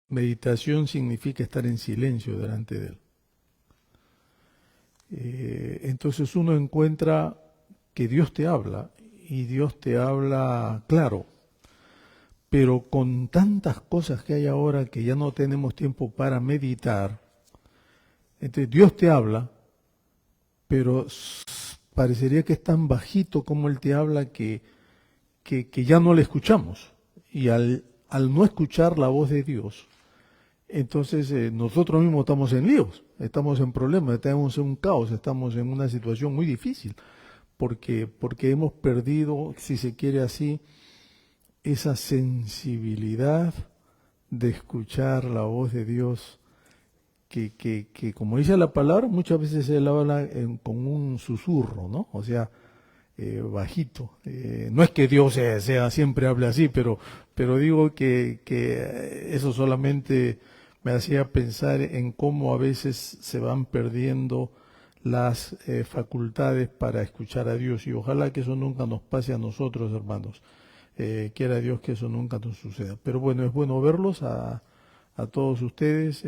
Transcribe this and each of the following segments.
Meditación significa estar en silencio delante de Él. Entonces uno encuentra que Dios te habla, y Dios te habla claro, pero con tantas cosas que hay ahora que ya no tenemos tiempo para meditar. Entonces Dios te habla, pero parecería que es tan bajito como Él te habla que ya no le escuchamos. Y al no escuchar la voz de Dios, entonces nosotros mismos estamos en líos, estamos en problemas, estamos en un caos, estamos en una situación muy difícil, porque hemos perdido, si se quiere así, esa sensibilidad de escuchar la voz de Dios, que como dice la palabra, muchas veces Él habla con un susurro, ¿no? O sea, bajito. No es que Dios siempre hable así, pero digo que eso solamente me hacía pensar en cómo a veces se van perdiendo las facultades para escuchar a Dios, y ojalá que eso nunca nos pase a nosotros, hermanos. Quiera Dios que eso nunca nos suceda. Pero bueno, es bueno verlos a todos ustedes,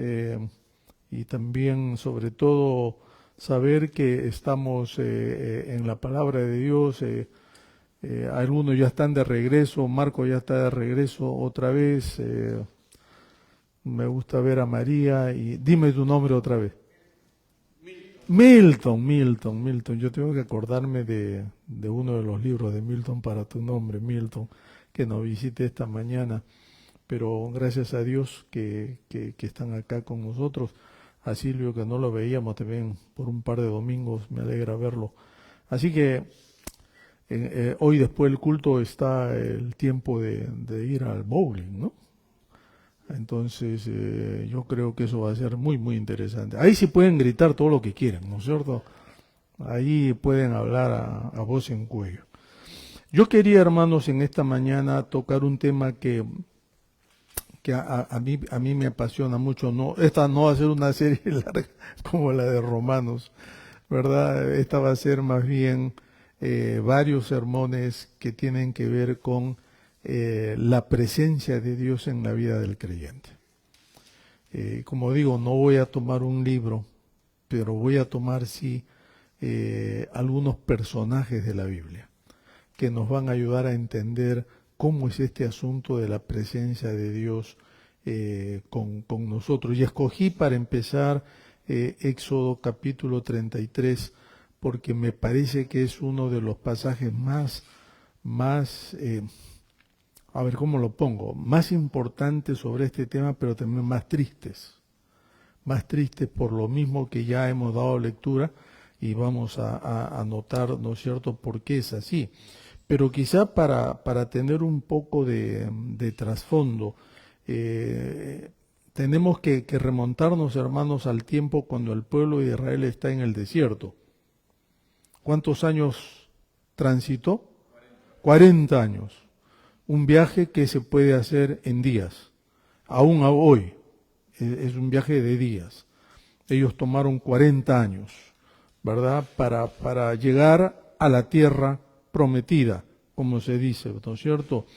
y también, sobre todo, saber que estamos en la palabra de Dios. Algunos ya están de regreso, Marco ya está de regreso otra vez. Me gusta ver a María. Y dime tu nombre otra vez. Milton. Yo tengo que acordarme de uno de los libros de Milton para tu nombre, Milton, que nos visite esta mañana. Pero gracias a Dios que están acá con nosotros. A Silvio, que no lo veíamos también por un par de domingos, me alegra verlo. Así que hoy, después del culto, está el tiempo de ir al bowling, ¿no? Entonces yo creo que eso va a ser muy, muy interesante. Ahí sí pueden gritar todo lo que quieran, ¿no es cierto? Ahí pueden hablar a voz en cuello. Yo quería, hermanos, en esta mañana tocar un tema que a mí me apasiona mucho. No, esta no va a ser una serie larga como la de Romanos, ¿verdad? Esta va a ser más bien varios sermones que tienen que ver con la presencia de Dios en la vida del creyente. Como digo, no voy a tomar un libro, pero voy a tomar sí algunos personajes de la Biblia que nos van a ayudar a entender cómo es este asunto de la presencia de Dios con nosotros. Y escogí para empezar Éxodo capítulo 33, porque me parece que es uno de los pasajes más a ver cómo lo pongo, más importantes sobre este tema, pero también más tristes por lo mismo que ya hemos dado lectura, y vamos a notar, ¿no es cierto?, por qué es así. Pero quizá para tener un poco de trasfondo, tenemos que remontarnos, hermanos, al tiempo cuando el pueblo de Israel está en el desierto. ¿Cuántos años transitó? 40 años. Un viaje que se puede hacer en días, aún hoy, es un viaje de días. Ellos tomaron 40 años, ¿verdad?, para llegar a la tierra prometida, como se dice, ¿no es cierto?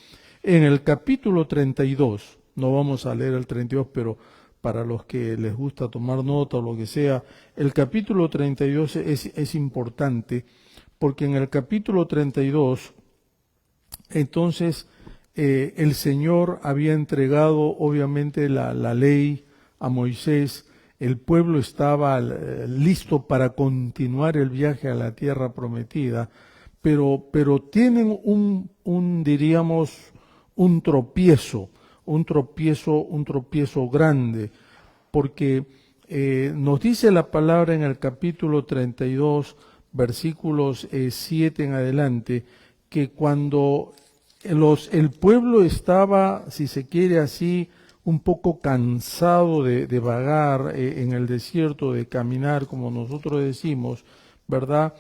En el capítulo 32, no vamos a leer el 32, pero para los que les gusta tomar nota o lo que sea, el capítulo 32 es importante, porque en el capítulo 32, entonces, el Señor había entregado obviamente la ley a Moisés. El pueblo estaba listo para continuar el viaje a la tierra prometida, pero tienen diríamos, un tropiezo grande, porque nos dice la palabra en el capítulo 32, versículos 7 en adelante, que cuando el pueblo estaba, si se quiere así, un poco cansado de vagar en el desierto, de caminar, como nosotros decimos, ¿verdad?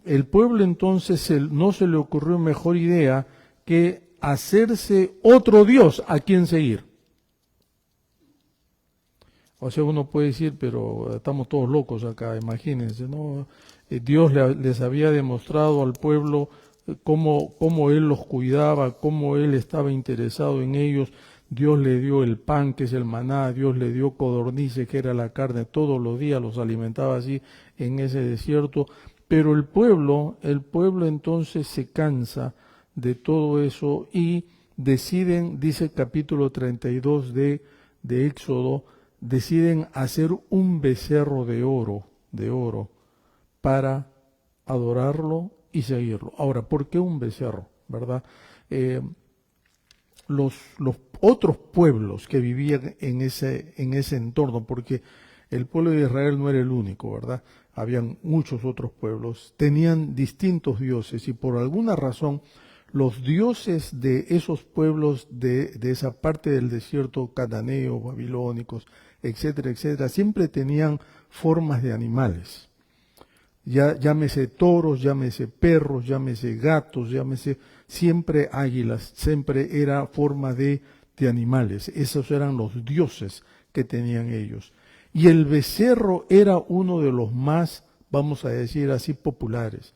El pueblo entonces no se le ocurrió mejor idea que hacerse otro Dios a quien seguir. O sea, uno puede decir, pero estamos todos locos acá, imagínense, ¿no? Dios les había demostrado al pueblo cómo Él los cuidaba, cómo Él estaba interesado en ellos. Dios le dio el pan, que es el maná, Dios le dio codornices, que era la carne, todos los días los alimentaba así en ese desierto. Pero el pueblo entonces se cansa de todo eso y deciden, dice el capítulo 32 de Éxodo, deciden hacer un becerro de oro, para adorarlo y seguirlo. Ahora, ¿por qué un becerro? ¿Verdad? Los otros pueblos que vivían en ese entorno, porque el pueblo de Israel no era el único, ¿verdad? Habían muchos otros pueblos, tenían distintos dioses y por alguna razón los dioses de esos pueblos de esa parte del desierto, cananeos, babilónicos, etcétera, etcétera, siempre tenían formas de animales. Llámese toros, llámese perros, llámese gatos, llámese siempre águilas, siempre era forma de animales. Esos eran los dioses que tenían ellos. Y el becerro era uno de los más, vamos a decir así, populares.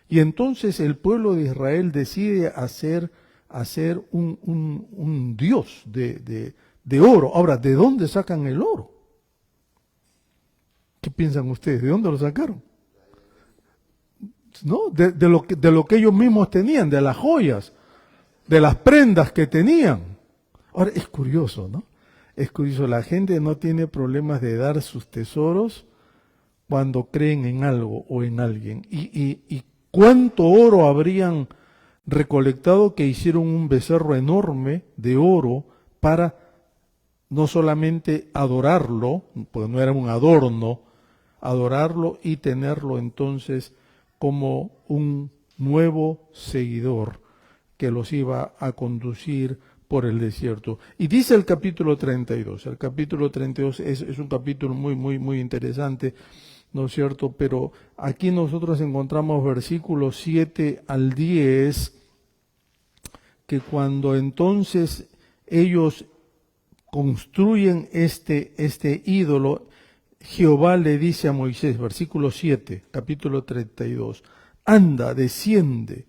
Y entonces el pueblo de Israel decide hacer un dios de oro. Ahora, ¿de dónde sacan el oro? ¿Qué piensan ustedes? ¿De dónde lo sacaron? ¿No? De lo que ellos mismos tenían, de las joyas, de las prendas que tenían. Ahora, es curioso, ¿no? Es curioso, la gente no tiene problemas de dar sus tesoros cuando creen en algo o en alguien. Y cuánto oro habrían recolectado que hicieron un becerro enorme de oro para no solamente adorarlo, porque no era un adorno, adorarlo y tenerlo entonces como un nuevo seguidor que los iba a conducir por el desierto. Y dice el capítulo 32, el capítulo 32 es un capítulo muy interesante, ¿no es cierto? Pero aquí nosotros encontramos versículos 7 al 10, que cuando entonces ellos construyen este ídolo, Jehová le dice a Moisés, versículo 7, capítulo 32, anda, desciende,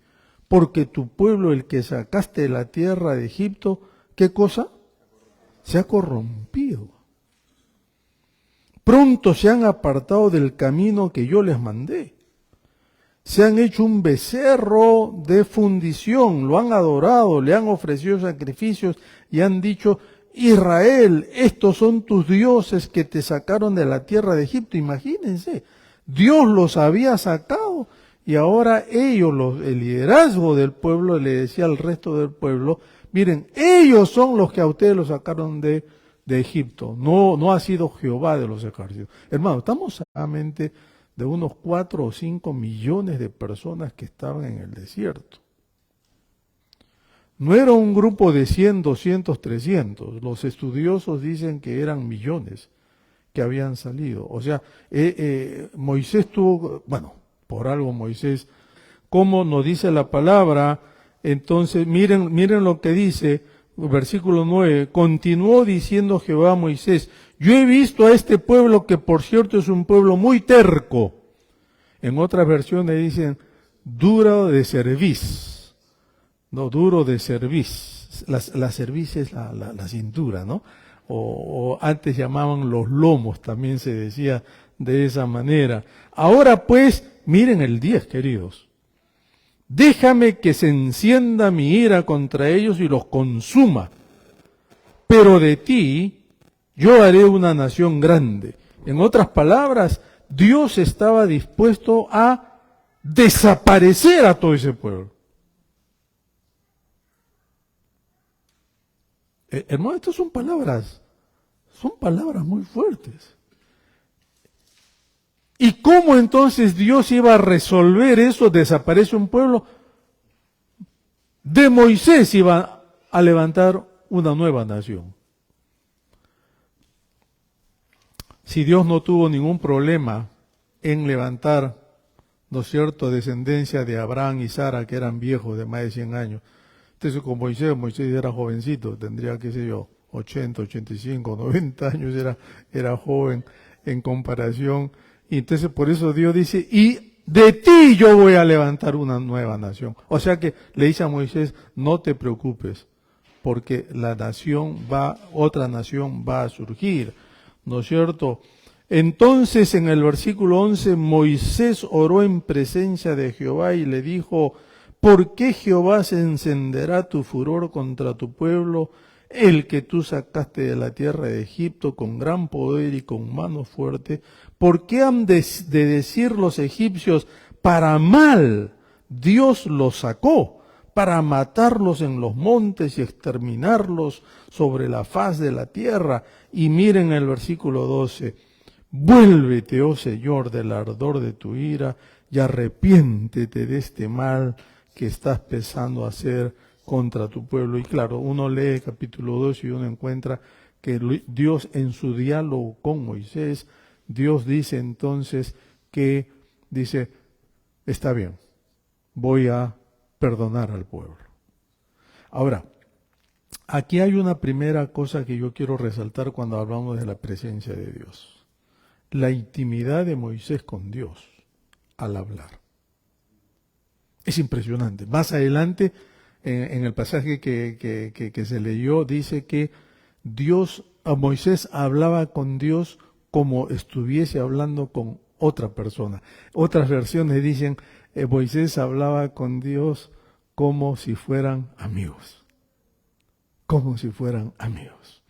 porque tu pueblo, el que sacaste de la tierra de Egipto, ¿qué cosa? Se ha corrompido. Pronto se han apartado del camino que yo les mandé. Se han hecho un becerro de fundición, lo han adorado, le han ofrecido sacrificios y han dicho, Israel, estos son tus dioses que te sacaron de la tierra de Egipto. Imagínense, Dios los había sacado y ahora ellos, el liderazgo del pueblo, le decía al resto del pueblo, miren, ellos son los que a ustedes los sacaron de Egipto, no ha sido Jehová de los ejércitos. Hermano, estamos solamente de unos 4 o 5 millones de personas que estaban en el desierto. No era un grupo de 100, 200, 300. Los estudiosos dicen que eran millones que habían salido. O sea, Moisés tuvo, bueno, por algo Moisés, como nos dice la palabra, entonces miren lo que dice, versículo 9, continuó diciendo Jehová a Moisés, yo he visto a este pueblo que por cierto es un pueblo muy terco. En otras versiones dicen, duro de cerviz. No, duro de cerviz. La cerviz es la cintura, ¿no? O antes llamaban los lomos, también se decía de esa manera. Ahora pues, miren el 10, queridos. Déjame que se encienda mi ira contra ellos y los consuma. Pero de ti yo haré una nación grande. En otras palabras, Dios estaba dispuesto a desaparecer a todo ese pueblo. Hermano, estas son palabras muy fuertes. ¿Y cómo entonces Dios iba a resolver eso? Desaparece un pueblo. De Moisés iba a levantar una nueva nación. Si Dios no tuvo ningún problema en levantar, ¿no es cierto?, descendencia de Abraham y Sara, que eran viejos de más de 100 años. Entonces con Moisés era jovencito, tendría, qué sé yo, 80, 85, 90 años, era joven en comparación. Y entonces por eso Dios dice, y de ti yo voy a levantar una nueva nación. O sea que le dice a Moisés, no te preocupes, porque otra nación va a surgir, ¿no es cierto? Entonces en el versículo 11, Moisés oró en presencia de Jehová y le dijo: ¿por qué Jehová se encenderá tu furor contra tu pueblo, el que tú sacaste de la tierra de Egipto con gran poder y con mano fuerte? ¿Por qué han de decir los egipcios: para mal Dios los sacó, para matarlos en los montes y exterminarlos sobre la faz de la tierra? Y miren el versículo 12, vuélvete, oh Señor, del ardor de tu ira, y arrepiéntete de este mal que estás pensando hacer contra tu pueblo. Y claro, uno lee el capítulo 2 y uno encuentra que Dios, en su diálogo con Moisés, Dios dice entonces dice, está bien, voy a perdonar al pueblo. Ahora, aquí hay una primera cosa que yo quiero resaltar cuando hablamos de la presencia de Dios. La intimidad de Moisés con Dios al hablar. Es impresionante. Más adelante, en el pasaje que se leyó, dice que Moisés hablaba con Dios como estuviese hablando con otra persona. Otras versiones dicen, Moisés hablaba con Dios como si fueran amigos. Como si fueran amigos.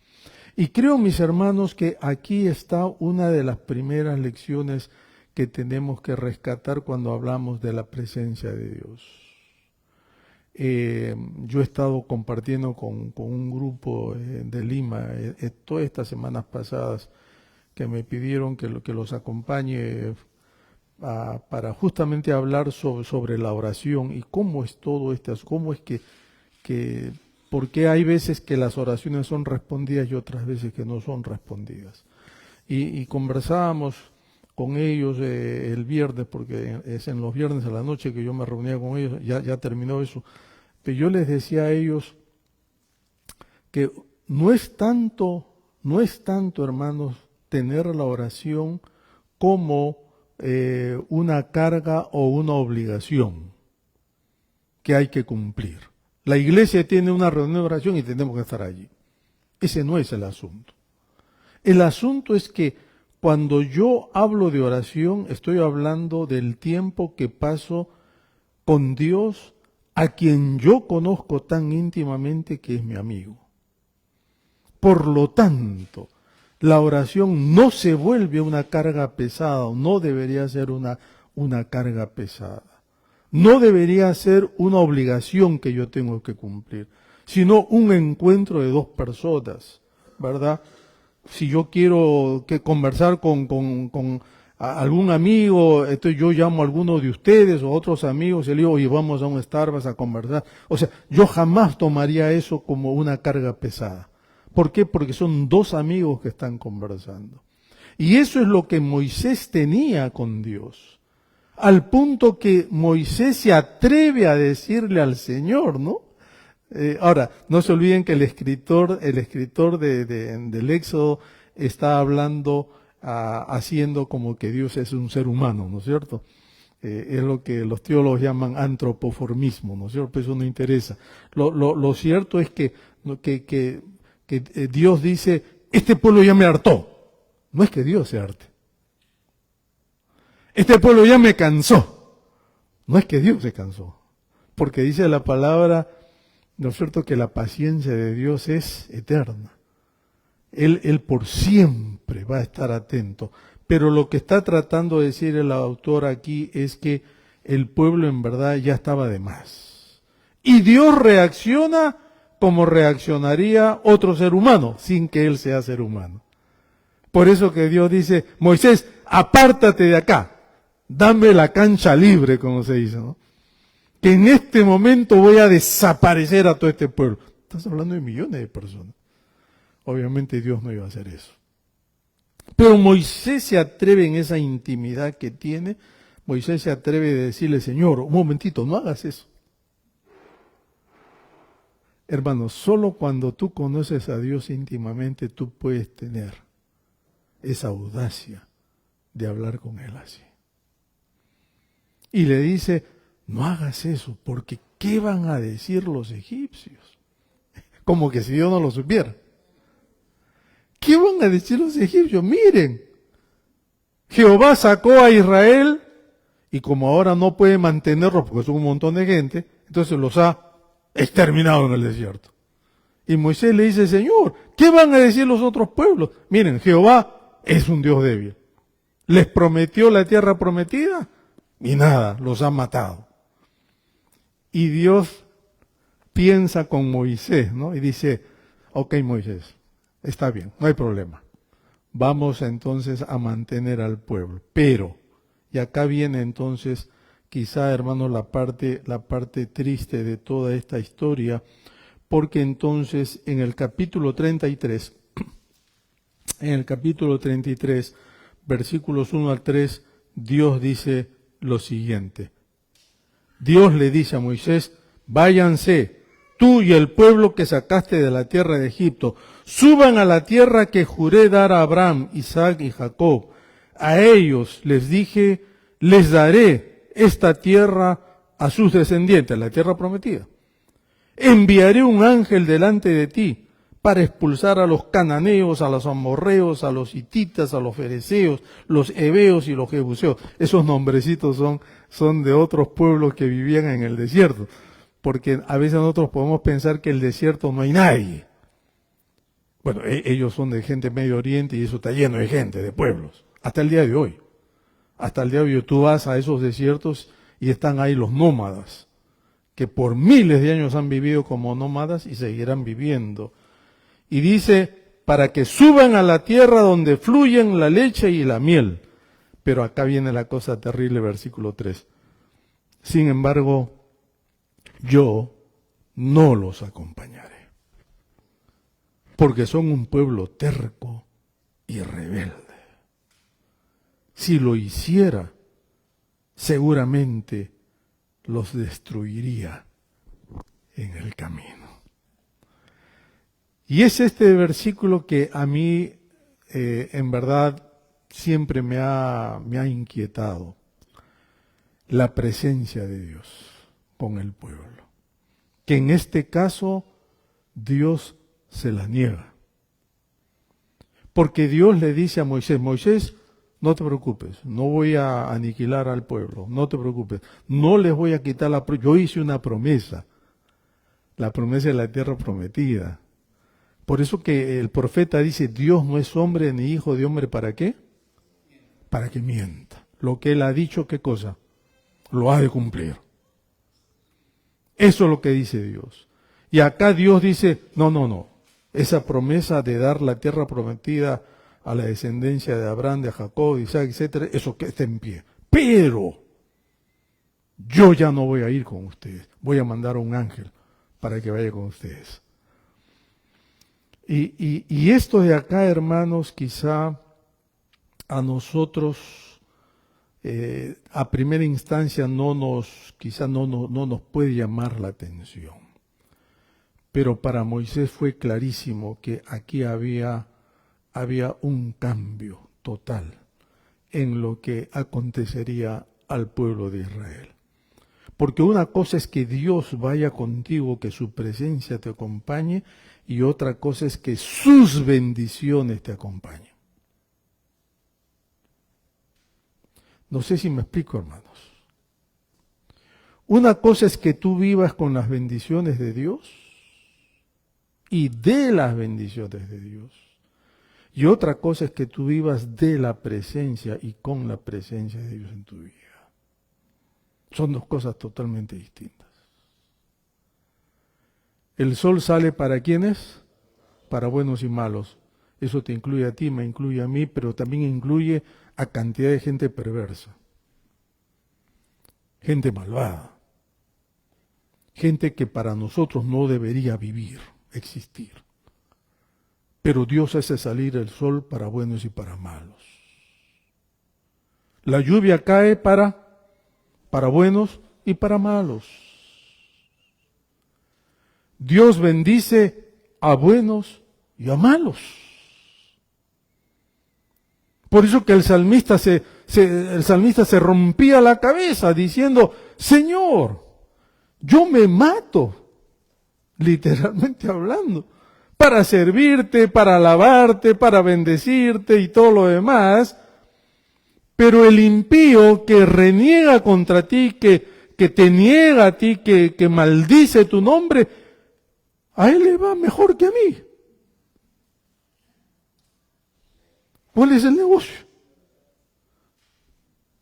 Y creo, mis hermanos, que aquí está una de las primeras lecciones que tenemos que rescatar cuando hablamos de la presencia de Dios. Yo he estado compartiendo con un grupo de Lima todas estas semanas pasadas que me pidieron que los acompañe para justamente hablar sobre la oración y cómo es todo esto, cómo es porque hay veces que las oraciones son respondidas y otras veces que no son respondidas. Y conversábamos con ellos el viernes, porque es en los viernes a la noche que yo me reunía con ellos, ya terminó eso, pero yo les decía a ellos que no es tanto, hermanos, tener la oración como una carga o una obligación que hay que cumplir. La iglesia tiene una reunión de oración y tenemos que estar allí. Ese no es el asunto. El asunto es que cuando yo hablo de oración, estoy hablando del tiempo que paso con Dios, a quien yo conozco tan íntimamente que es mi amigo. Por lo tanto, la oración no se vuelve una carga pesada, o no debería ser una carga pesada. No debería ser una obligación que yo tengo que cumplir, sino un encuentro de dos personas, ¿verdad? Si yo quiero conversar con algún amigo, entonces yo llamo a alguno de ustedes o otros amigos y le digo, oye, vamos a un Starbucks a conversar. O sea, yo jamás tomaría eso como una carga pesada. ¿Por qué? Porque son dos amigos que están conversando. Y eso es lo que Moisés tenía con Dios. Al punto que Moisés se atreve a decirle al Señor, ¿no? Ahora, no se olviden que el escritor del Éxodo está hablando, haciendo como que Dios es un ser humano, ¿no es cierto? Es lo que los teólogos llaman antropoformismo, ¿no es cierto? Pues eso no interesa. Lo cierto es que Dios dice, este pueblo ya me hartó. No es que Dios se harte. Este pueblo ya me cansó. No es que Dios se cansó. Porque dice la palabra, ¿no es cierto?, que la paciencia de Dios es eterna. Él por siempre va a estar atento. Pero lo que está tratando de decir el autor aquí es que el pueblo en verdad ya estaba de más. Y Dios reacciona como reaccionaría otro ser humano, sin que él sea ser humano. Por eso que Dios dice, Moisés, apártate de acá, dame la cancha libre, como se dice, ¿no? Que en este momento voy a desaparecer a todo este pueblo. Estás hablando de millones de personas. Obviamente Dios no iba a hacer eso. Pero Moisés se atreve en esa intimidad que tiene, Moisés se atreve a decirle, Señor, un momentito, no hagas eso. Hermano, solo cuando tú conoces a Dios íntimamente, tú puedes tener esa audacia de hablar con Él así. Y le dice, no hagas eso, porque ¿qué van a decir los egipcios? como que si Dios no lo supiera. ¿Qué van a decir los egipcios? Miren, Jehová sacó a Israel y como ahora no puede mantenerlos porque son un montón de gente, entonces los ha exterminado en el desierto. Y Moisés le dice, Señor, ¿qué van a decir los otros pueblos? Miren, Jehová es un Dios débil. Les prometió la tierra prometida y nada, los ha matado. Y Dios piensa con Moisés, ¿no? Y dice, ok Moisés, está bien, no hay problema. Vamos entonces a mantener al pueblo. Pero, y acá viene entonces, quizá hermanos, la parte triste de toda esta historia, porque entonces en el capítulo 33, versículos 1 al 3, Dios dice lo siguiente. Dios le dice a Moisés, váyanse, tú y el pueblo que sacaste de la tierra de Egipto, suban a la tierra que juré dar a Abraham, Isaac y Jacob. A ellos les dije, les daré esta tierra a sus descendientes, la tierra prometida. Enviaré un ángel delante de ti para expulsar a los cananeos, a los amorreos, a los hititas, a los fereceos, los heveos y los jebuseos. Esos nombrecitos son de otros pueblos que vivían en el desierto, porque a veces nosotros podemos pensar que en el desierto no hay nadie. Bueno, ellos son de gente de Medio Oriente y eso está lleno de gente, de pueblos, hasta el día de hoy. Hasta el día de hoy tú vas a esos desiertos y están ahí los nómadas, que por miles de años han vivido como nómadas y seguirán viviendo. Y dice, para que suban a la tierra donde fluyen la leche y la miel. Pero acá viene la cosa terrible, versículo 3. Sin embargo, yo no los acompañaré, porque son un pueblo terco y rebelde. Si lo hiciera, seguramente los destruiría en el camino. Y es este versículo que a mí, en verdad, siempre me ha inquietado. La presencia de Dios con el pueblo. Que en este caso, Dios se la niega. Porque Dios le dice a Moisés, Moisés, no te preocupes, no voy a aniquilar al pueblo, no te preocupes, no les voy a quitar la promesa. Yo hice una promesa, la promesa de la tierra prometida. Por eso que el profeta dice, Dios no es hombre ni hijo de hombre, ¿para qué? Para que mienta. Lo que él ha dicho, ¿qué cosa? Lo ha de cumplir. Eso es lo que dice Dios. Y acá Dios dice, no, esa promesa de dar la tierra prometida a la descendencia de Abraham, de Jacob, de Isaac, etcétera, eso que está en pie. Pero yo ya no voy a ir con ustedes, voy a mandar a un ángel para que vaya con ustedes. Y esto de acá, hermanos, quizá a nosotros a primera instancia quizá no nos puede llamar la atención. Pero para Moisés fue clarísimo que aquí había un cambio total en lo que acontecería al pueblo de Israel. Porque una cosa es que Dios vaya contigo, que su presencia te acompañe, y otra cosa es que sus bendiciones te acompañen. No sé si me explico, hermanos. Una cosa es que tú vivas con las bendiciones de Dios y de las bendiciones de Dios. Y otra cosa es que tú vivas de la presencia y con la presencia de Dios en tu vida. Son dos cosas totalmente distintas. El sol sale para ¿quiénes? Para buenos y malos. Eso te incluye a ti, me incluye a mí, pero también incluye a cantidad de gente perversa. Gente malvada. Gente que para nosotros no debería vivir, existir. Pero Dios hace salir el sol para buenos y para malos. La lluvia cae para buenos y para malos. Dios bendice a buenos y a malos. Por eso que el salmista se rompía la cabeza diciendo, Señor, yo me mato literalmente hablando, para servirte, para alabarte, para bendecirte y todo lo demás. Pero el impío que reniega contra ti, que te niega a ti, que maldice tu nombre, a él le va mejor que a mí. ¿Cuál es el negocio?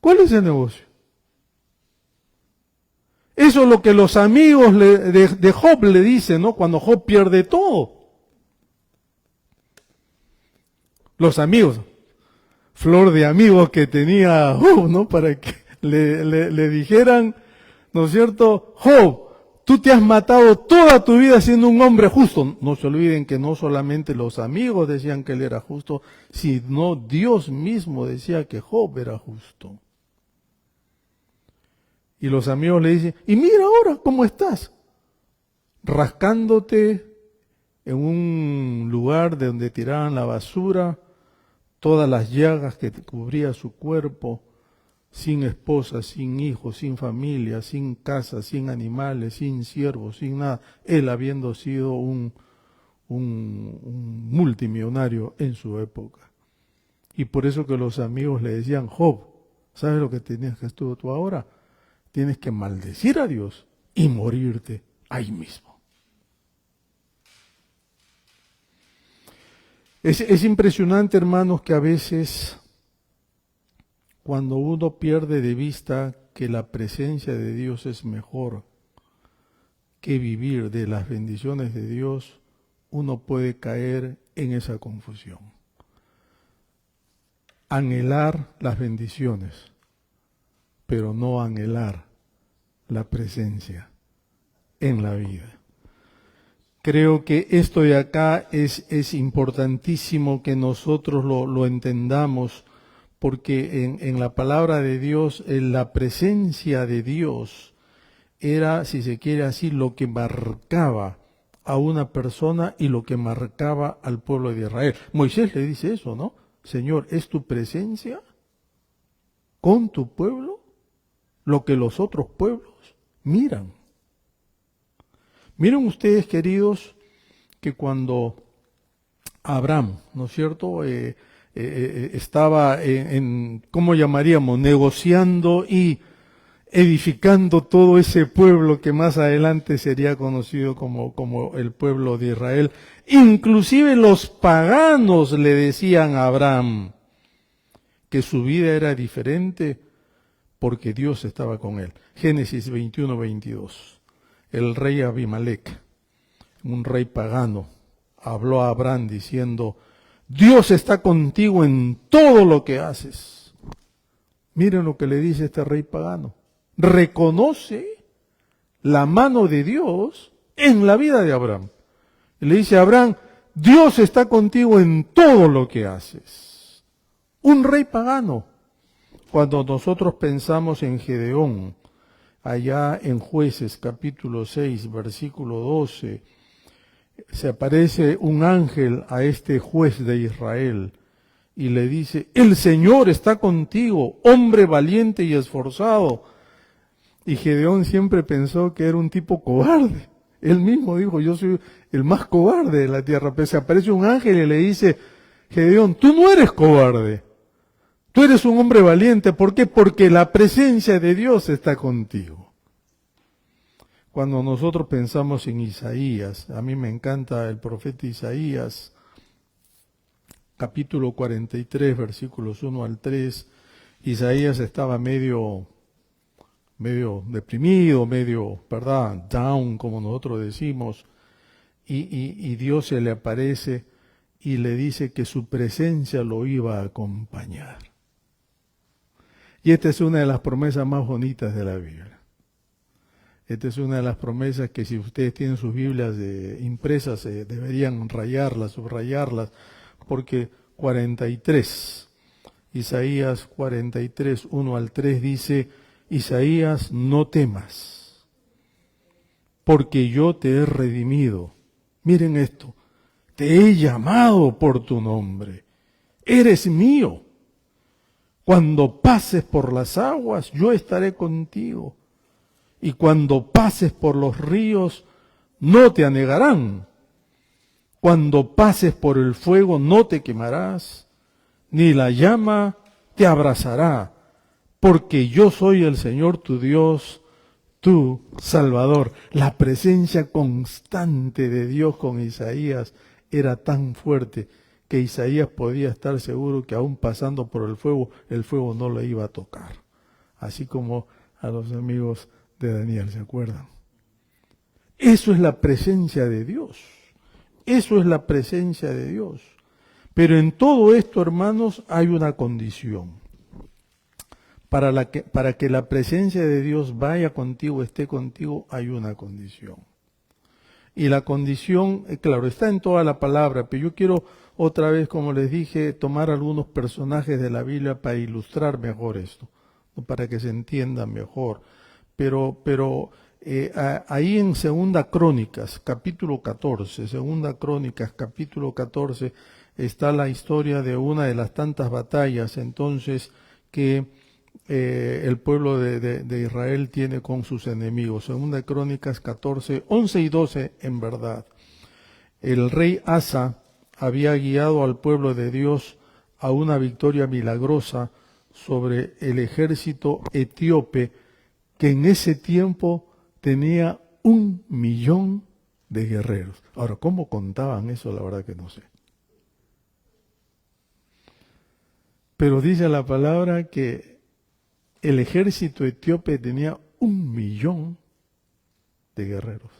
¿Cuál es el negocio? Eso es lo que los amigos de Job le dicen, ¿no? Cuando Job pierde todo. Los amigos, flor de amigos que tenía Job, ¿no? Para que le dijeran, ¿no es cierto? Job, tú te has matado toda tu vida siendo un hombre justo. No se olviden que no solamente los amigos decían que él era justo, sino Dios mismo decía que Job era justo. Y los amigos le dicen, y mira ahora cómo estás, rascándote en un lugar de donde tiraban la basura, todas las llagas que cubría su cuerpo, sin esposa, sin hijos, sin familia, sin casa, sin animales, sin siervos, sin nada, él habiendo sido un multimillonario en su época. Y por eso que los amigos le decían, Job, ¿sabes lo que tenías que hacer tú ahora? Tienes que maldecir a Dios y morirte ahí mismo. Es impresionante, hermanos, que a veces cuando uno pierde de vista que la presencia de Dios es mejor que vivir de las bendiciones de Dios, uno puede caer en esa confusión. Anhelar las bendiciones, pero no anhelar la presencia en la vida. Creo que esto de acá es importantísimo que nosotros lo entendamos, porque en la palabra de Dios, en la presencia de Dios era, si se quiere así, lo que marcaba a una persona y lo que marcaba al pueblo de Israel. Moisés le dice eso, ¿no? Señor, ¿es tu presencia con tu pueblo lo que los otros pueblos miran? Miren ustedes, queridos, que cuando Abraham, ¿no es cierto?, estaba ¿cómo llamaríamos?, negociando y edificando todo ese pueblo que más adelante sería conocido como el pueblo de Israel. Inclusive los paganos le decían a Abraham que su vida era diferente porque Dios estaba con él. Génesis 21-22. El rey Abimelec, un rey pagano, habló a Abraham diciendo, Dios está contigo en todo lo que haces. Miren lo que le dice este rey pagano. Reconoce la mano de Dios en la vida de Abraham. Y le dice a Abraham, Dios está contigo en todo lo que haces. Un rey pagano. Cuando nosotros pensamos en Gedeón, allá en Jueces capítulo 6, versículo 12, se aparece un ángel a este juez de Israel y le dice, el Señor está contigo, hombre valiente y esforzado. Y Gedeón siempre pensó que era un tipo cobarde. Él mismo dijo, yo soy el más cobarde de la tierra. Pero se aparece un ángel y le dice, Gedeón, tú no eres cobarde. Tú eres un hombre valiente. ¿Por qué? Porque la presencia de Dios está contigo. Cuando nosotros pensamos en Isaías, a mí me encanta el profeta Isaías, capítulo 43, versículos 1 al 3, Isaías estaba medio deprimido, medio, ¿verdad?, down, como nosotros decimos, y Dios se le aparece y le dice que su presencia lo iba a acompañar. Y esta es una de las promesas más bonitas de la Biblia. Esta es una de las promesas que si ustedes tienen sus Biblias impresas, deberían rayarlas, subrayarlas, porque 43, Isaías 43, 1 al 3 dice, Isaías, no temas, porque yo te he redimido. Miren esto, te he llamado por tu nombre, eres mío. Cuando pases por las aguas, yo estaré contigo. Y cuando pases por los ríos, no te anegarán. Cuando pases por el fuego no te quemarás, ni la llama te abrazará, porque yo soy el Señor tu Dios, tu Salvador. La presencia constante de Dios con Isaías era tan fuerte que Isaías podía estar seguro que aún pasando por el fuego no le iba a tocar. Así como a los amigos de Daniel, ¿se acuerdan? Eso es la presencia de Dios. Eso es la presencia de Dios. Pero en todo esto, hermanos, hay una condición. Para que la presencia de Dios vaya contigo, esté contigo, hay una condición. Y la condición, claro, está en toda la palabra, pero yo quiero otra vez, como les dije, tomar algunos personajes de la Biblia para ilustrar mejor esto, para que se entienda mejor. Pero ahí en Segunda Crónicas, capítulo 14, Segunda Crónicas, capítulo 14, está la historia de una de las tantas batallas entonces que el pueblo de Israel tiene con sus enemigos. Segunda Crónicas 14, 11 y 12 en verdad. El rey Asa había guiado al pueblo de Dios a una victoria milagrosa sobre el ejército etíope que en ese tiempo tenía 1.000.000 de guerreros. Ahora, ¿cómo contaban eso? La verdad que no sé. Pero dice la palabra que el ejército etíope tenía 1.000.000 de guerreros.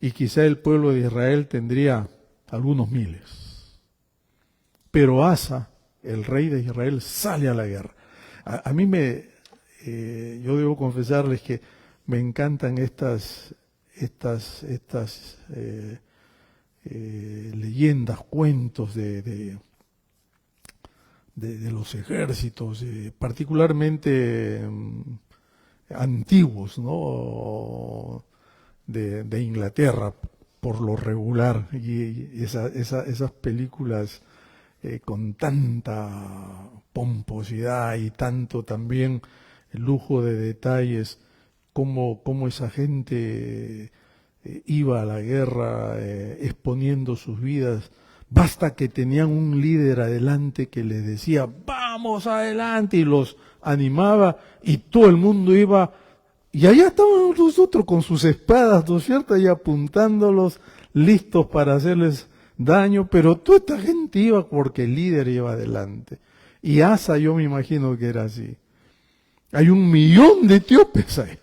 Y quizá el pueblo de Israel tendría algunos miles. Pero Asa, el rey de Israel, sale a la guerra. A mí yo debo confesarles que me encantan estas leyendas, cuentos de los ejércitos, particularmente antiguos, ¿no? De Inglaterra, por lo regular, y esas películas con tanta pomposidad y tanto también lujo de detalles, cómo esa gente iba a la guerra exponiendo sus vidas. Basta que tenían un líder adelante que les decía, vamos adelante, y los animaba, y todo el mundo iba, y allá estaban los otros con sus espadas, ¿no es cierto?, y apuntándolos, listos para hacerles daño, pero toda esta gente iba porque el líder iba adelante. Y Asa, yo me imagino que era así. Hay 1.000.000 de etíopes ahí.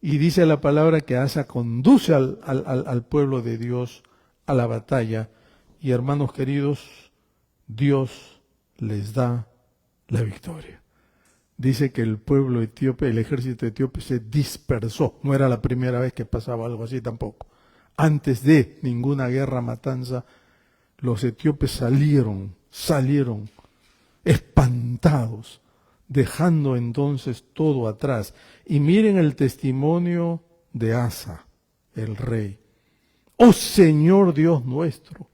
Y dice la palabra que Asa conduce al pueblo de Dios a la batalla. Y hermanos queridos, Dios les da la victoria. Dice que el pueblo etíope, el ejército etíope se dispersó. No era la primera vez que pasaba algo así tampoco. Antes de ninguna guerra matanza, los etíopes salieron espantados, dejando entonces todo atrás. Y miren el testimonio de Asa, el rey. Oh Señor Dios nuestro,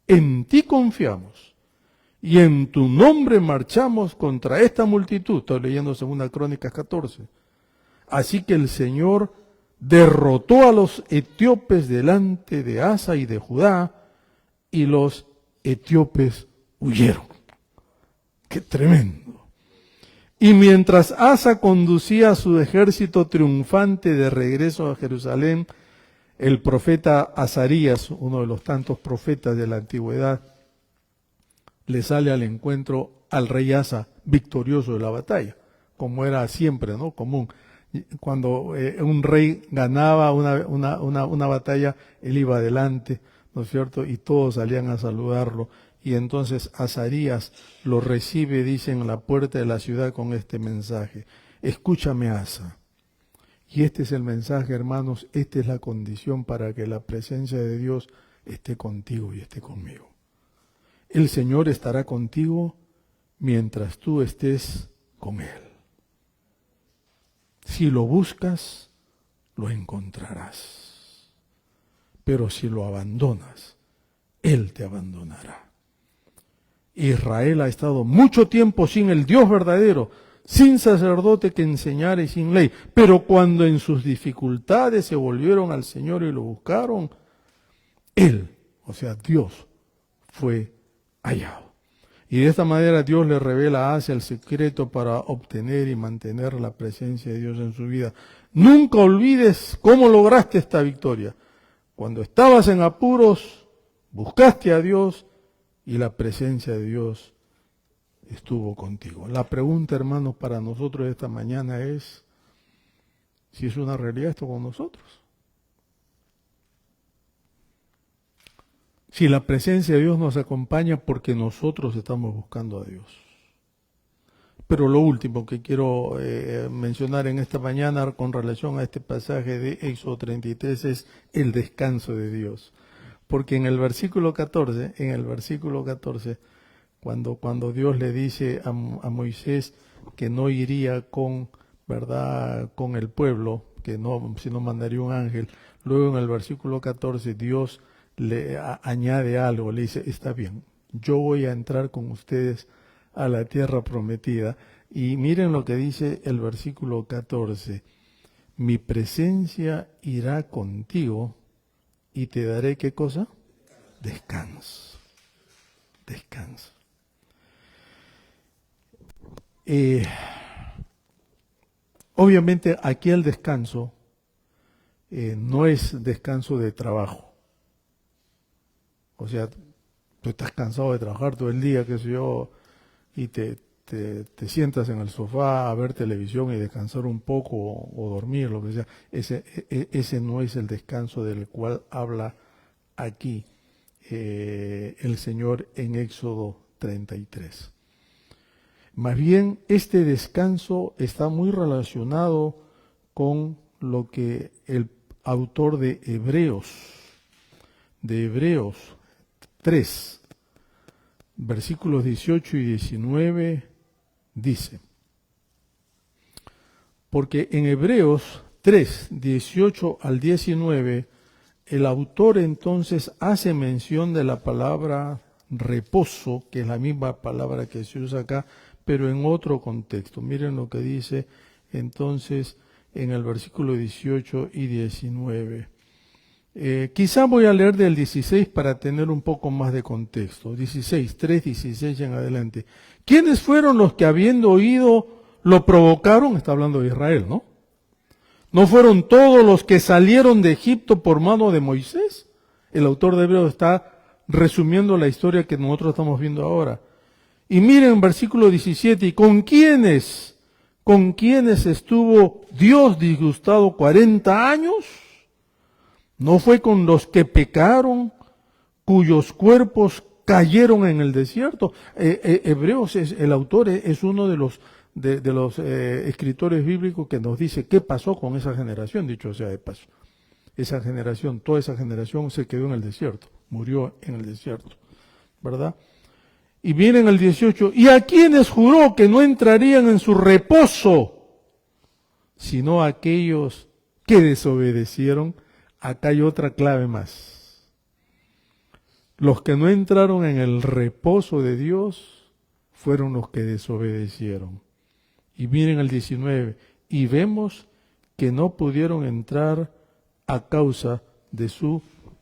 en ti confiamos y en tu nombre marchamos contra esta multitud. Estoy leyendo 2 Crónicas 14. Así que el Señor derrotó a los etíopes delante de Asa y de Judá, y los etíopes huyeron. ¡Qué tremendo! Y mientras Asa conducía a su ejército triunfante de regreso a Jerusalén, el profeta Azarías, uno de los tantos profetas de la antigüedad, le sale al encuentro al rey Asa, victorioso de la batalla, como era siempre, ¿no?, común. Cuando un rey ganaba una batalla, él iba adelante, ¿no es cierto?, y todos salían a saludarlo. Y entonces Azarías lo recibe, dice, en la puerta de la ciudad con este mensaje: escúchame, Asa. Y este es el mensaje, hermanos, esta es la condición para que la presencia de Dios esté contigo y esté conmigo. El Señor estará contigo mientras tú estés con Él. Si lo buscas, lo encontrarás. Pero si lo abandonas, Él te abandonará. Israel ha estado mucho tiempo sin el Dios verdadero, sin sacerdote que enseñara y sin ley. Pero cuando en sus dificultades se volvieron al Señor y lo buscaron, Él, o sea, Dios, fue hallado. Y de esta manera Dios le revela a Asa el secreto para obtener y mantener la presencia de Dios en su vida. Nunca olvides cómo lograste esta victoria. Cuando estabas en apuros, buscaste a Dios y la presencia de Dios estuvo contigo. La pregunta, hermanos, para nosotros esta mañana es si es una realidad esto con nosotros. Si la presencia de Dios nos acompaña porque nosotros estamos buscando a Dios. Pero lo último que quiero mencionar en esta mañana con relación a este pasaje de Éxodo 33 es el descanso de Dios. Porque en el versículo 14, cuando Dios le dice a Moisés que no iría con, ¿verdad?, con el pueblo, que no, sino mandaría un ángel, luego en el versículo 14 Dios le añade algo, le dice, está bien, yo voy a entrar con ustedes a la tierra prometida. Y miren lo que dice el versículo 14, mi presencia irá contigo y te daré, ¿qué cosa? Descanso. Descanso. Obviamente aquí el descanso no es descanso de trabajo. O sea, tú estás cansado de trabajar todo el día, qué sé yo, y te sientas en el sofá a ver televisión y descansar un poco o dormir, lo que sea. Ese no es el descanso del cual habla aquí el Señor en Éxodo 33. Más bien, este descanso está muy relacionado con lo que el autor de Hebreos 3, versículos 18 y 19, dice, porque en Hebreos 3, 18 al 19, el autor entonces hace mención de la palabra reposo, que es la misma palabra que se usa acá, pero en otro contexto. Miren lo que dice entonces en el versículo 18 y 19. Quizá voy a leer del 16 para tener un poco más de contexto. 16, 3, 16 en adelante. ¿Quiénes fueron los que habiendo oído lo provocaron? Está hablando de Israel, ¿no? ¿No fueron todos los que salieron de Egipto por mano de Moisés? El autor de Hebreos está resumiendo la historia que nosotros estamos viendo ahora. Y miren versículo 17, ¿y con quiénes estuvo Dios disgustado 40 años? ¿No fue con los que pecaron, cuyos cuerpos cayeron en el desierto? Hebreos, el autor es uno de los escritores bíblicos que nos dice qué pasó con esa generación, dicho sea de paso. Toda esa generación se quedó en el desierto, murió en el desierto, ¿verdad? Y viene en el 18, ¿y a quienes juró que no entrarían en su reposo, sino a aquellos que desobedecieron? Acá hay otra clave más. Los que no entraron en el reposo de Dios fueron los que desobedecieron. Y miren el 19, y vemos que no pudieron entrar a causa de su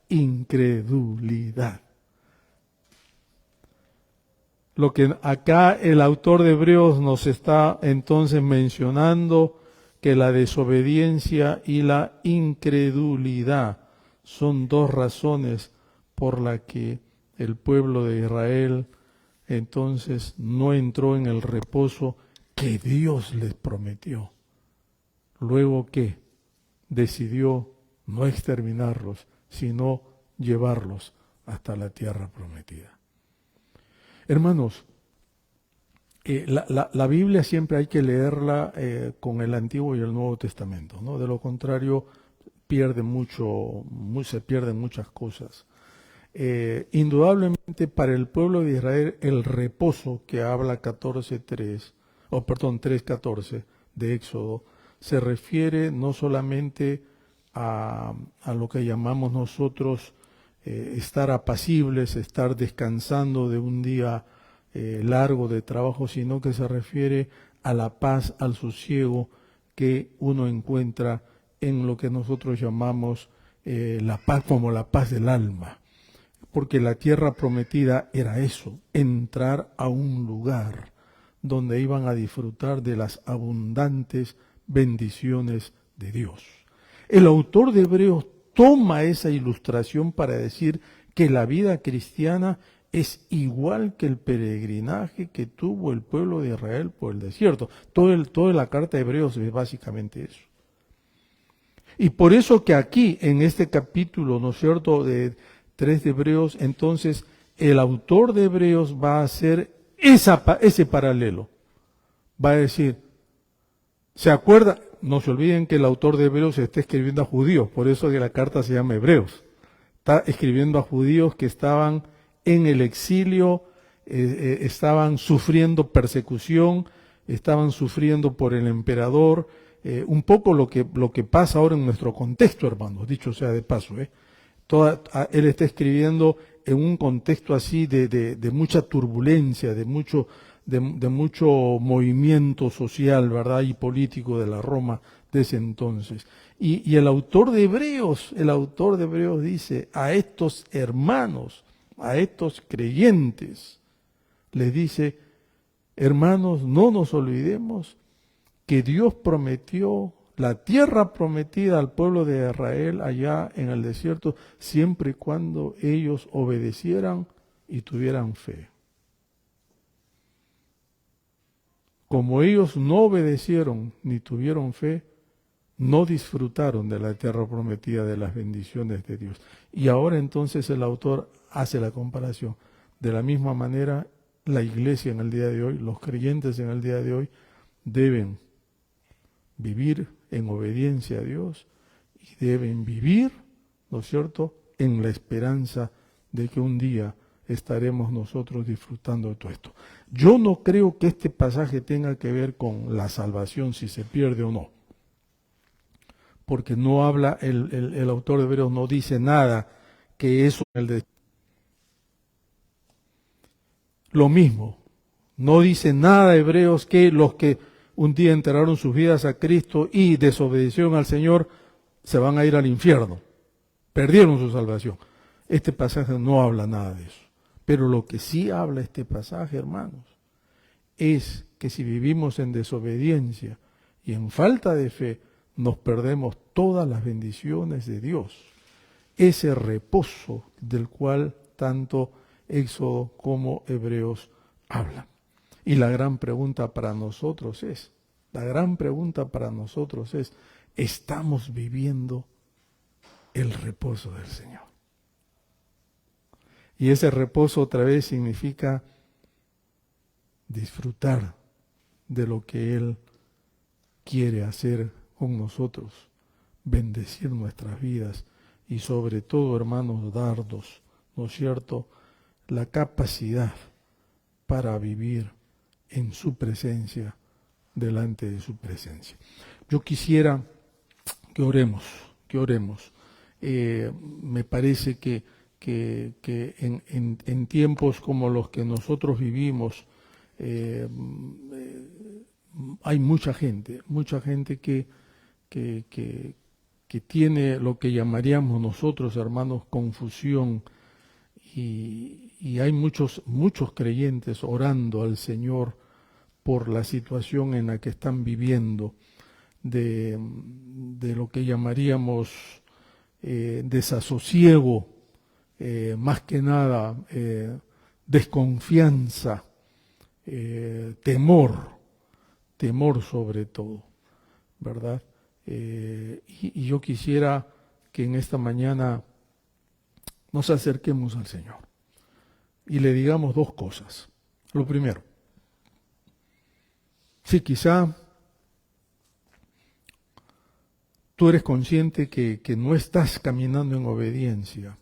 incredulidad. Lo que acá el autor de Hebreos nos está entonces mencionando, que la desobediencia y la incredulidad son dos razones por las que el pueblo de Israel entonces no entró en el reposo que Dios les prometió. Luego que decidió no exterminarlos, sino llevarlos hasta la tierra prometida. Hermanos, la Biblia siempre hay que leerla con el Antiguo y el Nuevo Testamento, ¿no? De lo contrario, se pierden muchas cosas. Indudablemente para el pueblo de Israel el reposo que habla 3:14 de Éxodo se refiere no solamente a lo que llamamos nosotros estar apacibles, estar descansando de un día largo de trabajo, sino que se refiere a la paz, al sosiego que uno encuentra en lo que nosotros llamamos la paz, como la paz del alma. Porque la tierra prometida era eso, entrar a un lugar donde iban a disfrutar de las abundantes bendiciones de Dios. El autor de Hebreos toma esa ilustración para decir que la vida cristiana es igual que el peregrinaje que tuvo el pueblo de Israel por el desierto. Toda la carta de Hebreos es básicamente eso. Y por eso que aquí, en este capítulo, ¿no es cierto?, de 3 de Hebreos, entonces el autor de Hebreos va a hacer ese paralelo. Va a decir, ¿se acuerda? No se olviden que el autor de Hebreos está escribiendo a judíos, por eso que la carta se llama Hebreos. Está escribiendo a judíos que estaban en el exilio, estaban sufriendo persecución, estaban sufriendo por el emperador, un poco lo que pasa ahora en nuestro contexto, hermanos, dicho sea de paso. Él está escribiendo en un contexto así de mucha turbulencia, de mucho movimiento social, ¿verdad?, y político de la Roma de ese entonces. Y el autor de Hebreos dice a estos hermanos, a estos creyentes, les dice, hermanos, no nos olvidemos que Dios prometió la tierra prometida al pueblo de Israel allá en el desierto, siempre y cuando ellos obedecieran y tuvieran fe. Como ellos no obedecieron ni tuvieron fe, no disfrutaron de la tierra prometida, de las bendiciones de Dios. Y ahora entonces el autor hace la comparación. De la misma manera, la iglesia en el día de hoy, los creyentes en el día de hoy, deben vivir en obediencia a Dios y deben vivir, ¿no es cierto?, en la esperanza de que un día estaremos nosotros disfrutando de todo esto. Yo no creo que este pasaje tenga que ver con la salvación, si se pierde o no, porque no habla, el autor de Hebreos no dice nada que eso, lo mismo, no dice nada Hebreos que los que un día entregaron sus vidas a Cristo y desobedecieron al Señor se van a ir al infierno, perdieron su salvación. Este pasaje no habla nada de eso. Pero lo que sí habla este pasaje, hermanos, es que si vivimos en desobediencia y en falta de fe, nos perdemos todas las bendiciones de Dios. Ese reposo del cual tanto Éxodo como Hebreos hablan. Y la gran pregunta para nosotros es, ¿estamos viviendo el reposo del Señor? Y ese reposo otra vez significa disfrutar de lo que Él quiere hacer con nosotros, bendecir nuestras vidas y sobre todo, hermanos, darnos, ¿no es cierto?, la capacidad para vivir en su presencia, delante de su presencia. Yo quisiera que oremos. Me parece que en tiempos como los que nosotros vivimos, hay mucha gente que tiene lo que llamaríamos nosotros, hermanos, confusión, y hay muchos creyentes orando al Señor por la situación en la que están viviendo, de lo que llamaríamos desasosiego, más que nada desconfianza, temor sobre todo, ¿verdad? Y yo quisiera que en esta mañana nos acerquemos al Señor y le digamos dos cosas. Lo primero, si quizá tú eres consciente que no estás caminando en obediencia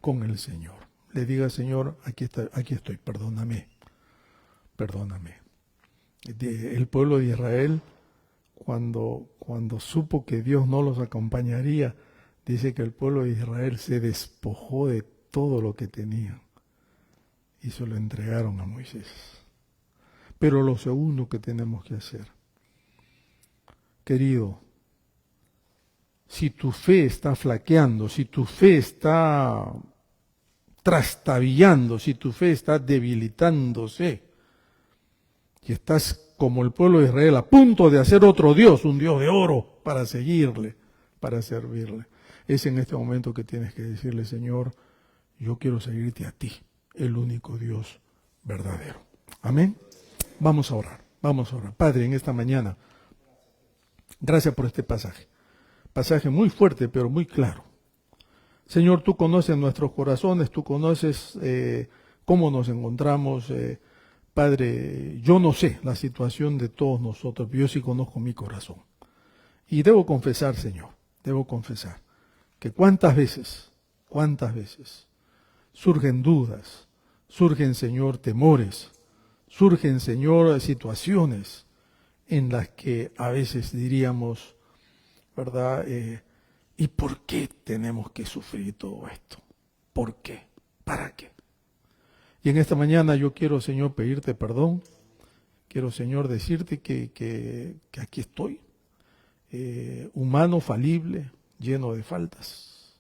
con el Señor, le diga, Señor, aquí estoy, perdóname. El pueblo de Israel, cuando supo que Dios no los acompañaría, dice que el pueblo de Israel se despojó de todo lo que tenían y se lo entregaron a Moisés. Pero lo segundo que tenemos que hacer, querido, si tu fe está flaqueando, si tu fe está trastabillando, si tu fe está debilitándose, y estás como el pueblo de Israel a punto de hacer otro Dios, un Dios de oro, para seguirle, para servirle, es en este momento que tienes que decirle: Señor, yo quiero seguirte a ti, el único Dios verdadero. Amén. Vamos a orar, vamos a orar. Padre, en esta mañana, gracias por este pasaje. Pasaje muy fuerte, pero muy claro. Señor, tú conoces nuestros corazones, tú conoces cómo nos encontramos. Padre, yo no sé la situación de todos nosotros, pero yo sí conozco mi corazón. Y debo confesar, Señor, debo confesar que cuántas veces surgen dudas, surgen, Señor, temores, surgen, Señor, situaciones en las que a veces diríamos, ¿verdad? ¿Y por qué tenemos que sufrir todo esto? ¿Por qué? ¿Para qué? Y en esta mañana yo quiero, Señor, pedirte perdón. Quiero, Señor, decirte que aquí estoy, humano, falible, lleno de faltas.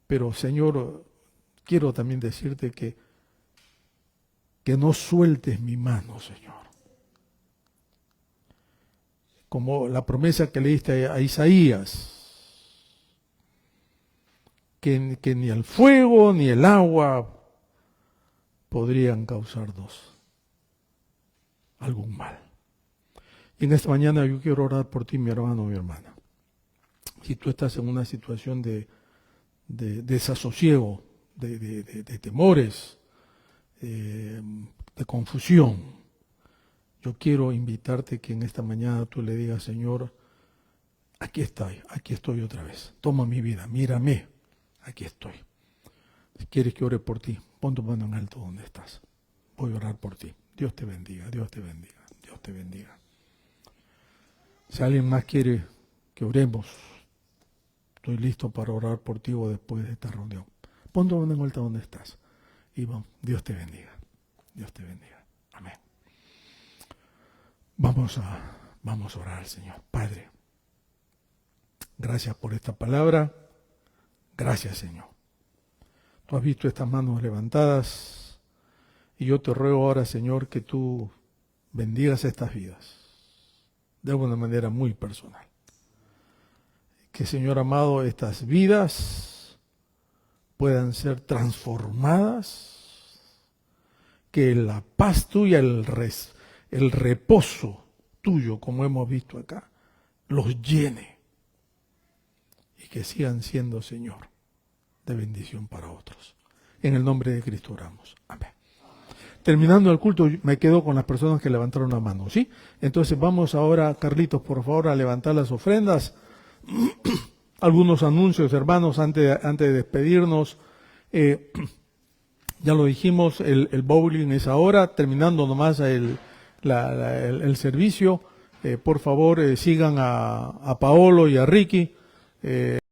Pero, Señor, quiero también decirte que no sueltes mi mano, Señor. Como la promesa que le diste a Isaías, que ni el fuego ni el agua podrían causarnos algún mal. Y en esta mañana yo quiero orar por ti, mi hermano, mi hermana. Si tú estás en una situación de desasosiego, de temores, de confusión, yo quiero invitarte que en esta mañana tú le digas: Señor, aquí estoy otra vez. Toma mi vida, mírame, aquí estoy. Si quieres que ore por ti, pon tu mano en alto donde estás. Voy a orar por ti. Dios te bendiga, Dios te bendiga, Dios te bendiga. Si alguien más quiere que oremos, estoy listo para orar por ti o después de esta reunión. Pon tu mano en alto donde estás. Y vamos, Dios te bendiga, Dios te bendiga. Amén. Vamos a orar al Señor. Padre, gracias por esta palabra. Gracias, Señor. Tú has visto estas manos levantadas y yo te ruego ahora, Señor, que tú bendigas estas vidas de una manera muy personal. Que, Señor amado, estas vidas puedan ser transformadas, que la paz tuya, el reposo tuyo, como hemos visto acá, los llene y que sigan siendo, Señor, de bendición para otros. En el nombre de Cristo oramos. Amén. Terminando el culto, me quedo con las personas que levantaron la mano, ¿sí? Entonces vamos ahora, Carlitos, por favor, a levantar las ofrendas. Algunos anuncios, hermanos, antes de despedirnos. Ya lo dijimos, el bowling es ahora, terminando nomás el servicio. Por favor, sigan a Paolo y a Ricky.